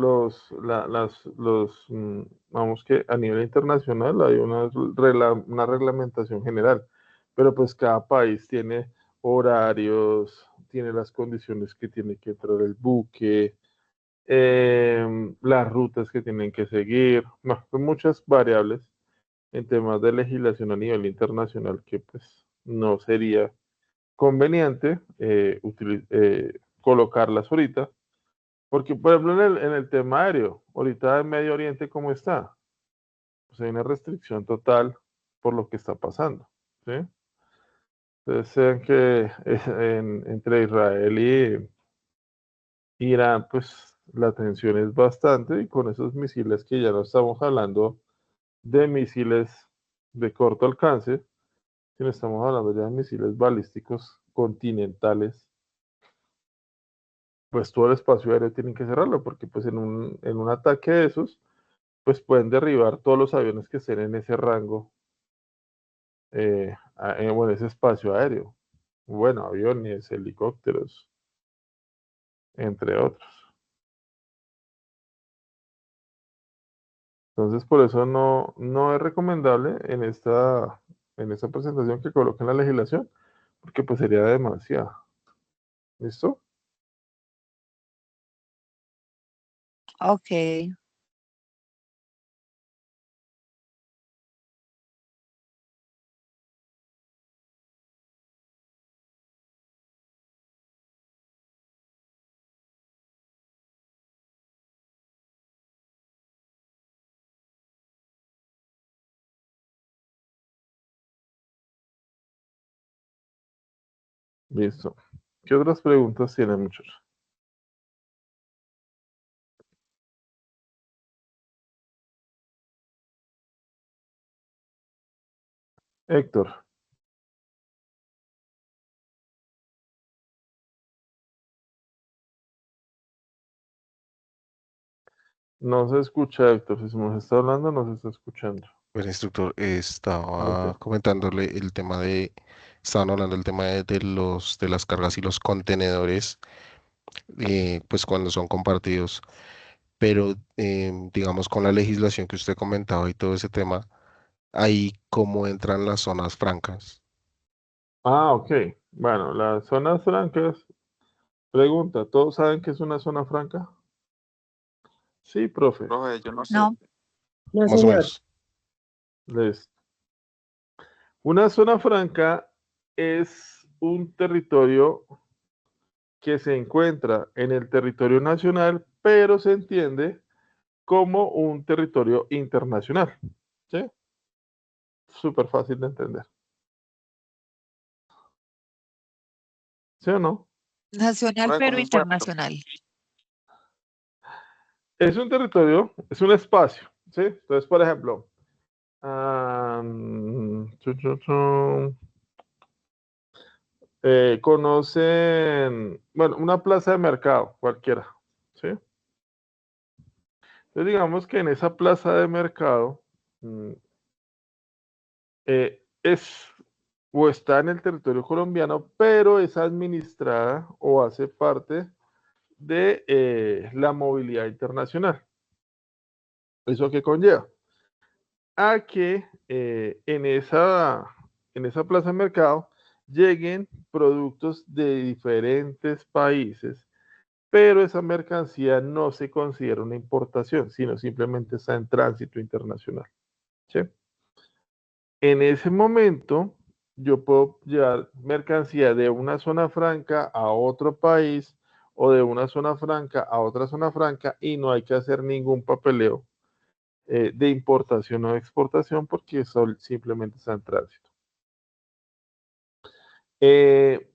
vamos que a nivel internacional hay una reglamentación general, pero pues cada país tiene horarios, tiene las condiciones que tiene que entrar el buque, las rutas que tienen que seguir, no, son muchas variables en temas de legislación a nivel internacional que pues no sería conveniente colocarlas ahorita porque, por ejemplo, en el tema aéreo, ahorita en Medio Oriente, ¿cómo está? Pues hay una restricción total por lo que está pasando, ¿sí? Entonces, sean que entre Israel y Irán, pues la tensión es bastante y con esos misiles que ya no estamos hablando de misiles de corto alcance, sino estamos hablando ya de misiles balísticos continentales, pues todo el espacio aéreo tienen que cerrarlo porque pues en un ataque de esos pues pueden derribar todos los aviones que estén en ese rango, o en ese espacio aéreo. Bueno, aviones, helicópteros, entre otros. Entonces, por eso no es recomendable en esta presentación que coloquen la legislación, porque pues sería demasiado. ¿Listo? ok, Listo. ¿Qué otras preguntas tienen, muchachos? Héctor, no se escucha, Héctor. Si se nos está hablando, no se está escuchando. Pues, instructor, estaba Ok. comentándole el tema estaban hablando del tema de las cargas y los contenedores, pues cuando son compartidos, pero digamos con la legislación que usted comentaba y todo ese tema, ahí cómo entran las zonas francas. Ah, ok. Bueno, las zonas francas, pregunta, ¿todos saben qué es una zona franca? Sí, profe. Profe, yo no sé. No, No, Más o señor. menos. Les- Una zona franca es un territorio que se encuentra en el territorio nacional, pero se entiende como un territorio internacional. ¿Sí? Súper fácil de entender. ¿Sí o no? nacional Profe, pero como un puerto. internacional. Es un territorio, es un espacio. ¿Sí? Entonces, por ejemplo, conocen, una plaza de mercado, cualquiera. ¿Sí? Entonces, digamos que en esa plaza de mercado es o está en el territorio colombiano, pero es administrada o hace parte de la movilidad internacional. ¿Eso qué conlleva? A que en esa plaza de mercado lleguen productos de diferentes países, pero esa mercancía no se considera una importación, sino simplemente está en tránsito internacional. ¿Sí? En ese momento, yo puedo llevar mercancía de una zona franca a otro país o de una zona franca a otra zona franca y no hay que hacer ningún papeleo de importación o de exportación porque eso simplemente está en tránsito. Eh,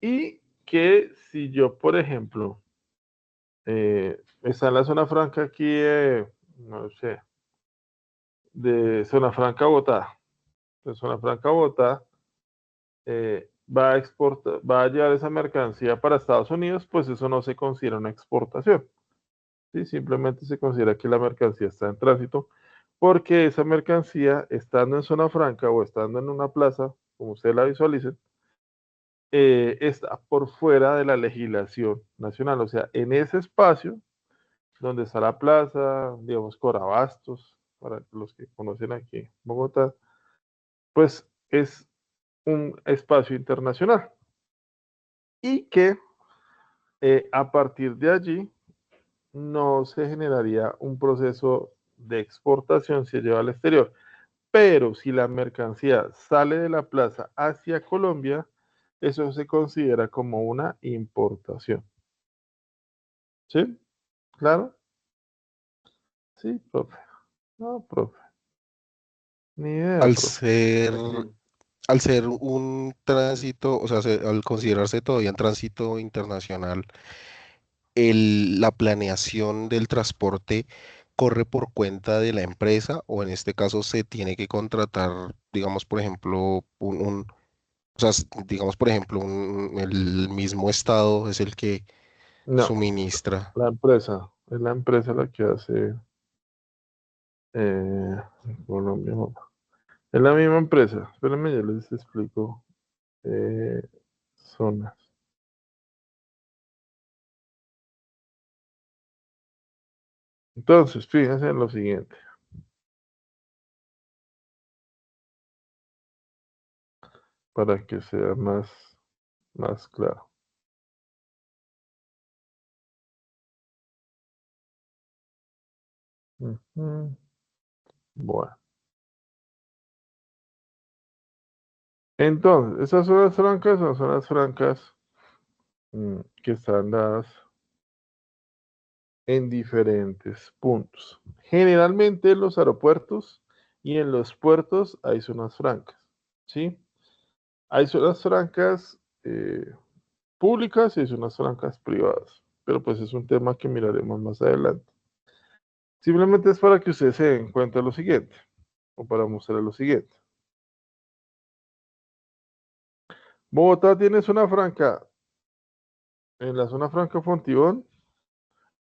y que si yo, por ejemplo, está en la zona franca aquí, no sé, de zona franca Bogotá, de zona franca Bogotá, va a llevar esa mercancía para Estados Unidos, pues eso no se considera una exportación. ¿Sí? Simplemente se considera que la mercancía está en tránsito, porque esa mercancía, estando en zona franca o estando en una plaza, como ustedes la visualicen, está por fuera de la legislación nacional. O sea, en ese espacio donde está la plaza, digamos, Corabastos, para los que conocen aquí Bogotá, pues es un espacio internacional y que a partir de allí no se generaría un proceso de exportación si se lleva al exterior. Pero si la mercancía sale de la plaza hacia Colombia, eso se considera como una importación. ¿Sí? ¿Claro? Sí, profe. No, profe. Ni idea, Al profe. ser, Aquí. al ser un tránsito, o sea, al considerarse todavía un tránsito internacional, la planeación del transporte corre por cuenta de la empresa o en este caso se tiene que contratar, digamos, por ejemplo, o sea, digamos, por ejemplo, el mismo estado es el que No, suministra. es la empresa la que hace eh, Colombia. Es la misma empresa. Espérenme, ya les explico eh, zonas. Entonces, fíjense en lo siguiente, para que sea más claro. Ujú. Bueno, entonces, esas zonas francas son zonas francas que están dadas en diferentes puntos. Generalmente en los aeropuertos y en los puertos hay zonas francas, ¿sí? Hay zonas francas públicas y hay zonas francas privadas, pero pues es un tema que miraremos más adelante. Simplemente es para que ustedes se den cuenta de lo siguiente, o para mostrar lo siguiente. Bogotá tiene zona franca en la zona franca Fontibón,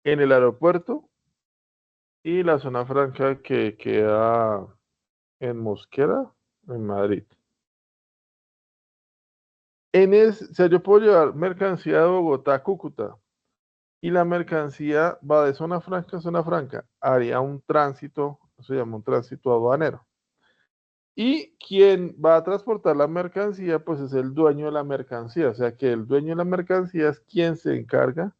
en el aeropuerto y la zona franca que queda en Mosquera, en Madrid. O sea, yo puedo llevar mercancía de Bogotá a Cúcuta y la mercancía va de zona franca a zona franca. Haría un tránsito, se llama un tránsito aduanero. Y quien va a transportar la mercancía, pues es el dueño de la mercancía. O sea que el dueño de la mercancía es quien se encarga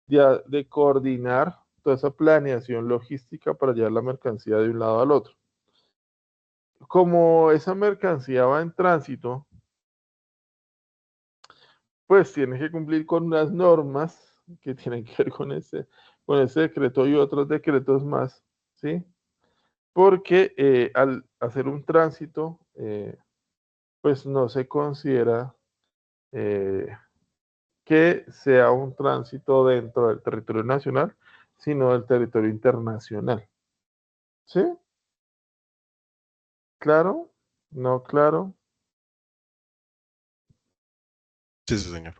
de coordinar toda esa planeación logística para llevar la mercancía de un lado al otro. Como esa mercancía va en tránsito, pues tiene que cumplir con unas normas que tienen que ver con ese decreto y otros decretos más, ¿sí? Porque al hacer un tránsito, pues no se considera eh, que sea un tránsito dentro del territorio nacional, sino del territorio internacional. ¿Sí? ¿Claro? ¿No claro? Sí, sí, señor.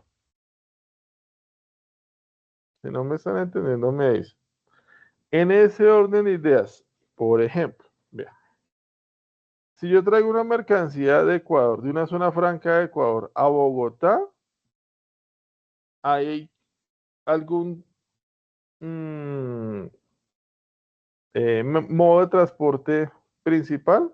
Si no me están entendiendo, me dicen. En ese orden de ideas, por ejemplo, vea, si yo traigo una mercancía de Ecuador, de una zona franca de Ecuador a Bogotá, ¿hay algún modo de transporte principal?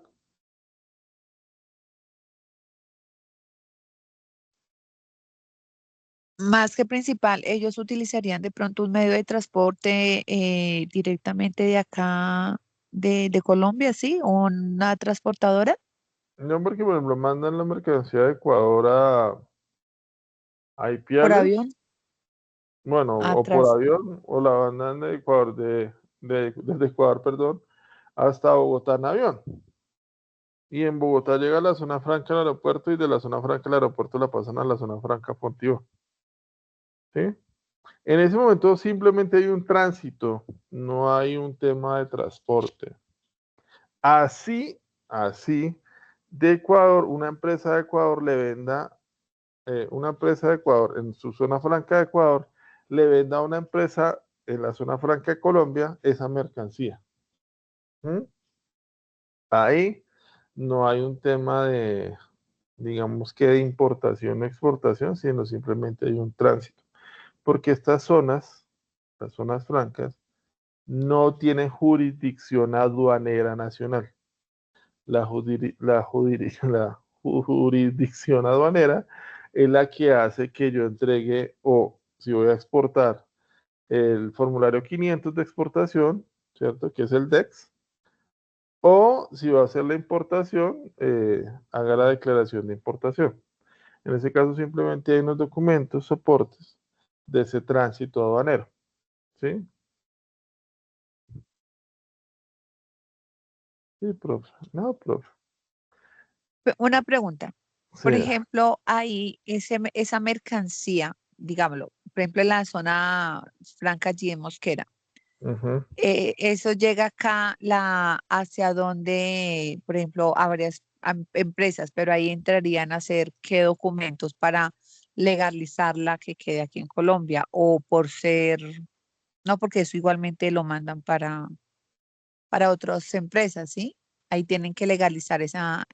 Más que principal, ellos utilizarían de pronto un medio de transporte directamente de acá, de Colombia, ¿sí? ¿O una transportadora No, porque por ejemplo mandan la mercancía de Ecuador a por avión? Ipiales, bueno, o por Atrás. avión, o la mandan de Ecuador, desde Ecuador, perdón, hasta Bogotá en avión. Y en Bogotá llega a la zona franca del aeropuerto y de la zona franca del aeropuerto la pasan a la zona franca Fontivo. ¿Sí? En ese momento simplemente hay un tránsito, no hay un tema de transporte. Así, así, de Ecuador, una empresa de Ecuador le venda, una empresa de Ecuador en su zona franca de Ecuador, le venda a una empresa en la zona franca de Colombia esa mercancía. ¿Mm? Ahí no hay un tema de, digamos que de importación o exportación, sino simplemente hay un tránsito. Porque estas zonas, las zonas francas, no tienen jurisdicción aduanera nacional. La jurisdicción aduanera es la que hace que yo entregue o si voy a exportar el formulario 500 de exportación, ¿cierto? Que es el DEX, o si va a hacer la importación, haga la declaración de importación. En ese caso simplemente hay unos documentos, soportes de ese tránsito aduanero, ¿sí? Sí, profe. No, profe. Una pregunta. Sí. Por ejemplo, ahí esa mercancía, digámoslo, por ejemplo, en la zona franca allí en Mosquera, Ujú. eso llega acá hacia donde, por ejemplo, a varias empresas, pero ahí entrarían a hacer qué documentos para legalizarla que quede aquí en Colombia o por ser, no, porque eso igualmente lo mandan para otras empresas, ¿sí? Ahí tienen que legalizar esa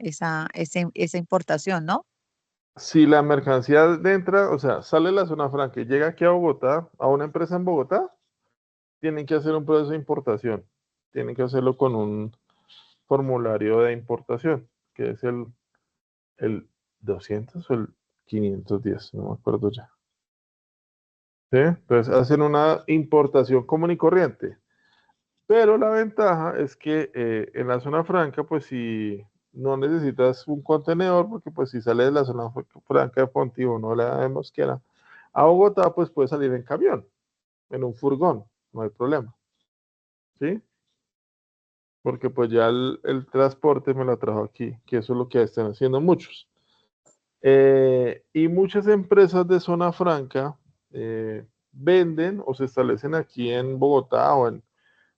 importación, ¿no? Si la mercancía entra, o sea, sale de la zona franca y llega aquí a Bogotá, a una empresa en Bogotá, tienen que hacer un proceso de importación. Tienen que hacerlo con un formulario de importación, que es el 200 o el 510, no me acuerdo ya. ¿Sí? Entonces hacen una importación común y corriente. Pero la ventaja es que en la zona franca, pues si no necesitas un contenedor, porque pues si sale de la zona franca de Fontivo, no la de Mosquera, a Bogotá, pues puede salir en camión, en un furgón, no hay problema, ¿sí? Porque pues ya el transporte me lo trajo aquí, que eso es lo que están haciendo muchos. Y muchas empresas de zona franca venden o se establecen aquí en Bogotá o en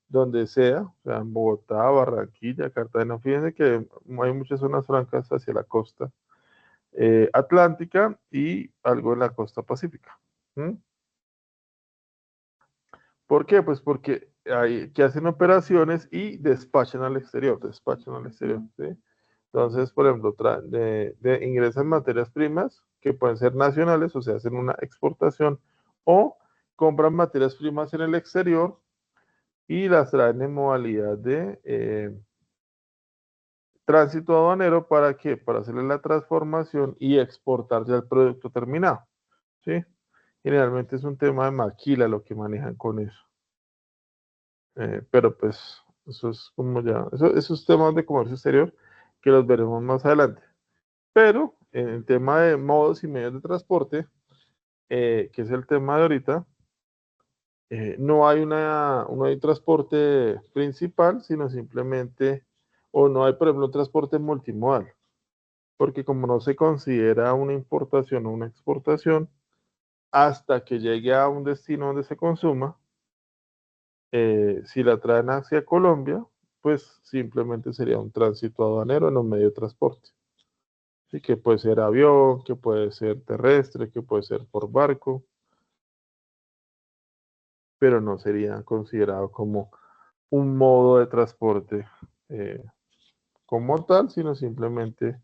donde sea, o sea, en Bogotá, Barranquilla, Cartagena, fíjense que hay muchas zonas francas hacia la costa atlántica y algo en la costa pacífica. ¿Mm? ¿Por qué? Pues porque hay que hacen operaciones y despachan al exterior, ¿sí? Entonces, por ejemplo, ingresan materias primas que pueden ser nacionales, o sea, hacen una exportación, o compran materias primas en el exterior y las traen en modalidad de tránsito aduanero. ¿Para qué? Para hacerle la transformación y exportar ya el producto terminado, ¿sí? Generalmente es un tema de maquila lo que manejan con eso. Pero pues eso es como ya, esos temas de comercio exterior que los veremos más adelante. Pero en el tema de modos y medios de transporte, que es el tema de ahorita, no hay no hay transporte principal, sino simplemente, o no hay, por ejemplo, un transporte multimodal, porque como no se considera una importación o una exportación, hasta que llegue a un destino donde se consuma, si la traen hacia Colombia, pues simplemente sería un tránsito aduanero en un medio de transporte. Así que puede ser avión, que puede ser terrestre, que puede ser por barco, pero no sería considerado como un modo de transporte eh, como tal, sino simplemente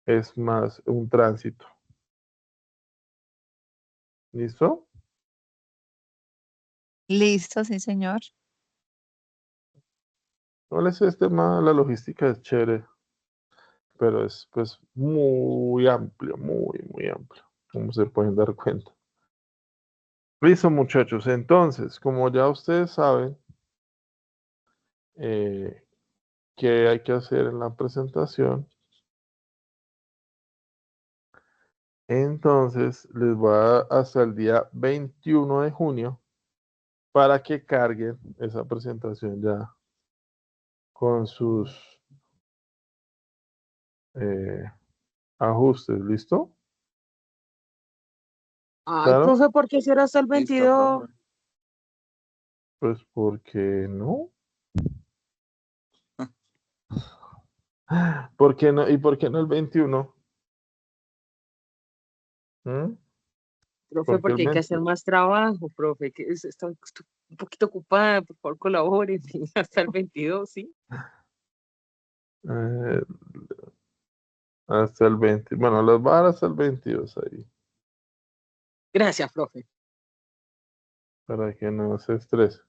es más un tránsito. ¿Listo? Listo, sí, señor. No les es tema, la logística es chévere, pero es pues muy amplio, muy amplio, como se pueden dar cuenta. Listo, muchachos. Entonces, como ya ustedes saben, qué hay que hacer en la presentación, entonces les voy a dar hasta el día 21 de junio para que carguen esa presentación ya con sus eh, ajustes. ¿Listo? Ay, Claro, profe, ¿por qué será hasta el Listo, 22? profe. pues porque no. ¿Por qué no? ¿Y por qué no el 21? ¿Mm? Profe, ¿Por qué el porque hay que hacer 21? más trabajo, profe, que está un poquito ocupada, por favor, colabore hasta el 22, ¿sí? Eh, hasta el 20. Bueno, los van hasta el 22 ahí, Gracias, profe. para que no se estrese.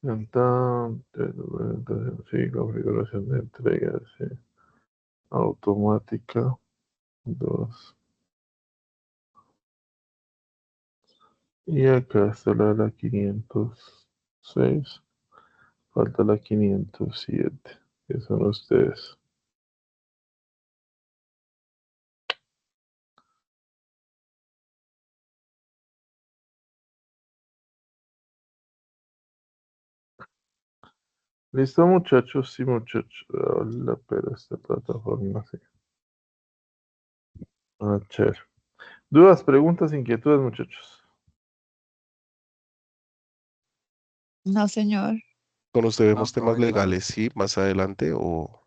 Entonces, sí, configuración de entrega, sí. Automática, 2. Y acá está la de la 506. Falta la 507, que son ustedes. ¿Listo, muchachos? Sí, muchachos. Hola, pero esta plataforma, sí. Ah, chévere. ¿Dudas, preguntas, inquietudes, muchachos? No, señor. Con usted No, vemos temas profe, claro. legales, sí, más adelante o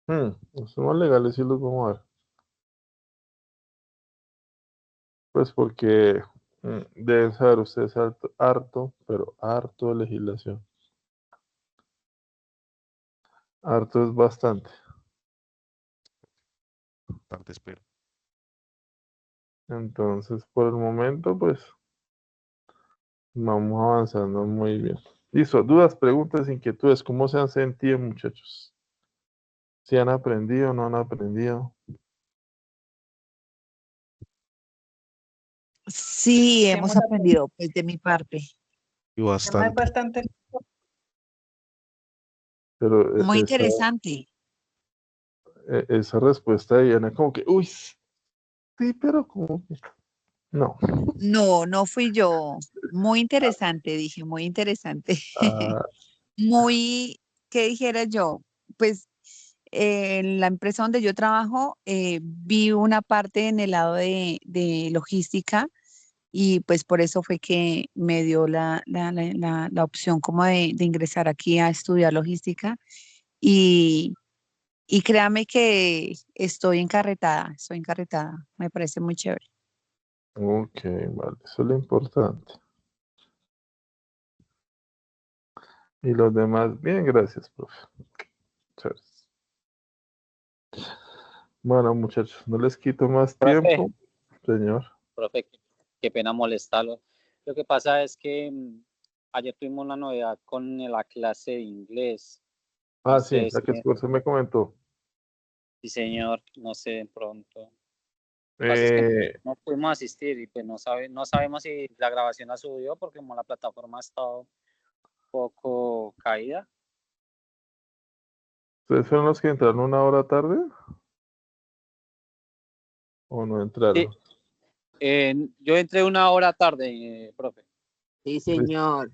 Los temas legales sí los vamos a ver. Pues porque deben saber ustedes harto, pero harto de legislación. Harto es bastante. bastante espero. Entonces, por el momento, pues vamos avanzando muy bien. Listo. Dudas, preguntas, inquietudes. ¿Cómo se han sentido, muchachos? ¿Si han aprendido, no han aprendido? Sí, hemos aprendido, pues de mi parte. Y bastante. Pero Muy interesante. esa respuesta de Diana, como que, uy, sí, pero como que, no. No, no fui yo. Muy interesante, dije, muy interesante. Ah, Muy, ¿qué dijera yo? Pues en la empresa donde yo trabajo, vi una parte en el lado de logística y pues por eso fue que me dio la opción como de ingresar aquí a estudiar logística y, y créame que estoy encarretada, me parece muy chévere. ok, vale, eso es lo importante. Y los demás, bien, gracias, profe. Chévere. Bueno, muchachos, no les quito más Profe. tiempo. Señor. Profe, qué pena molestarlo. Lo que pasa es que ayer tuvimos una novedad con la clase de inglés. Ah, No sí, sé la que si- usted me comentó. Sí, señor, no sé, de pronto. Lo que pasa es que no pudimos asistir y pues no sabemos si la grabación la subió porque como la plataforma ha estado un poco caída. ¿Ustedes fueron los que entraron una hora tarde? ¿O no entraron? Yo entré una hora tarde, profe. Sí, señor.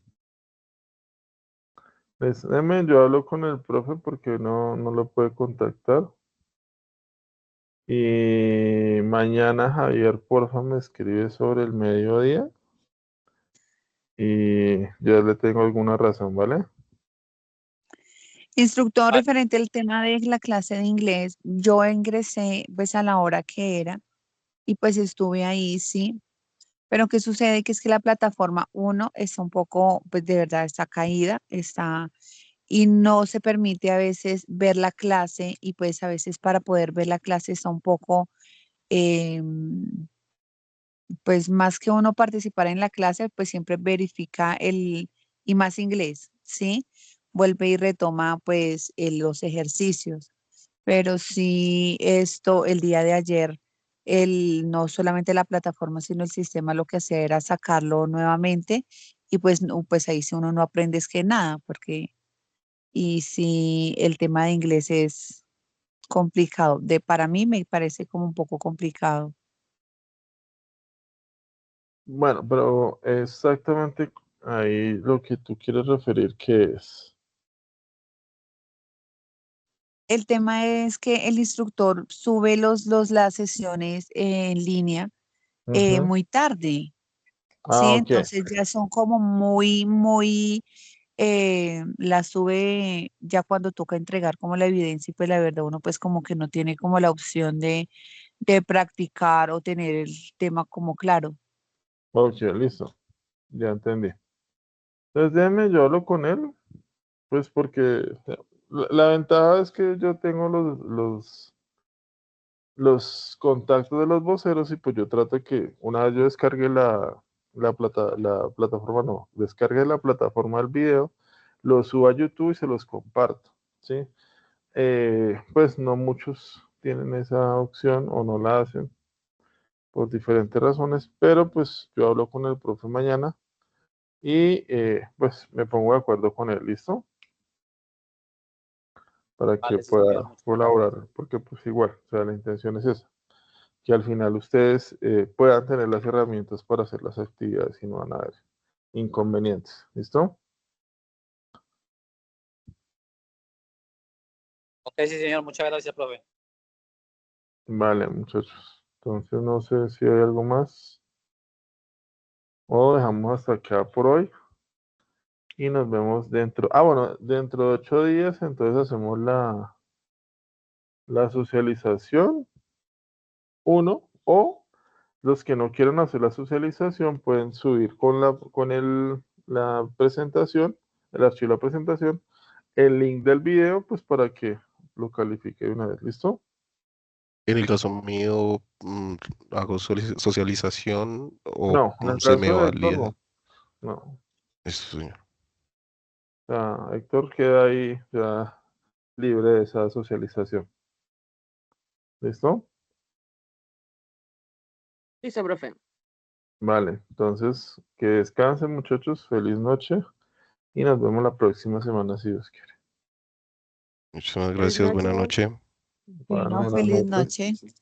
Deme, yo hablo con el profe porque no lo puede contactar. Y mañana Javier, porfa, me escribe sobre el mediodía. Y yo le tengo alguna razón, ¿vale? Instructor, Vale. referente al tema de la clase de inglés, yo ingresé pues a la hora que era y pues estuve ahí, sí. Pero ¿qué sucede? Que es que la plataforma, uno, está un poco, pues de verdad está caída, está, y no se permite a veces ver la clase y pues a veces para poder ver la clase está un poco, pues más que uno participar en la clase, pues siempre verifica y más inglés, ¿sí? Vuelve y retoma pues los ejercicios. Pero sí, esto, el día de ayer, no solamente la plataforma, sino el sistema lo que hacía era sacarlo nuevamente y pues, no, pues ahí sí uno no aprende es que nada, porque, y sí, el tema de inglés es complicado. Para mí me parece como un poco complicado. Bueno, pero exactamente ahí lo que tú quieres referir, ¿qué es? El tema es que el instructor sube las sesiones en línea Ujú. muy tarde, ¿sí? Ah, ok. Entonces ya son como muy, la sube ya cuando toca entregar como la evidencia y pues la verdad uno pues como que no tiene como la opción de practicar o tener el tema como claro. Ok, listo. Ya entendí. Entonces déjeme, yo hablo con él, pues porque la ventaja es que yo tengo los contactos de los voceros y pues yo trato de que una vez yo descargue la plataforma, no, descargue la plataforma del video, lo suba a YouTube y se los comparto, ¿sí? Pues no muchos tienen esa opción o no la hacen por diferentes razones, pero pues yo hablo con el profe mañana y pues me pongo de acuerdo con él, ¿listo? Para que Vale, sí, señor, pueda muchas gracias. colaborar, porque pues igual, o sea, la intención es esa, que al final ustedes puedan tener las herramientas para hacer las actividades y no van a haber inconvenientes, ¿listo? Ok, sí, señor, muchas gracias, profe. Vale, muchachos. Entonces no sé si hay algo más o dejamos hasta acá por hoy y nos vemos dentro. Ah, bueno, dentro de 8 días entonces hacemos la socialización 1 o los que no quieran hacer la socialización pueden subir la presentación, el archivo de la presentación, el link del video, pues para que lo califique de una vez, ¿listo? En el caso mío, hago socialización o No, en el se me caso de Héctor, valida. no. No. Eso, señor. O sea, Héctor queda ahí ya libre de esa socialización. ¿Listo? Listo, profe. Vale, entonces que descansen muchachos, feliz noche y nos vemos la próxima semana si Dios quiere. Muchísimas Feliz gracias, buena noche. noche. Bueno, Buenas feliz noches. noche.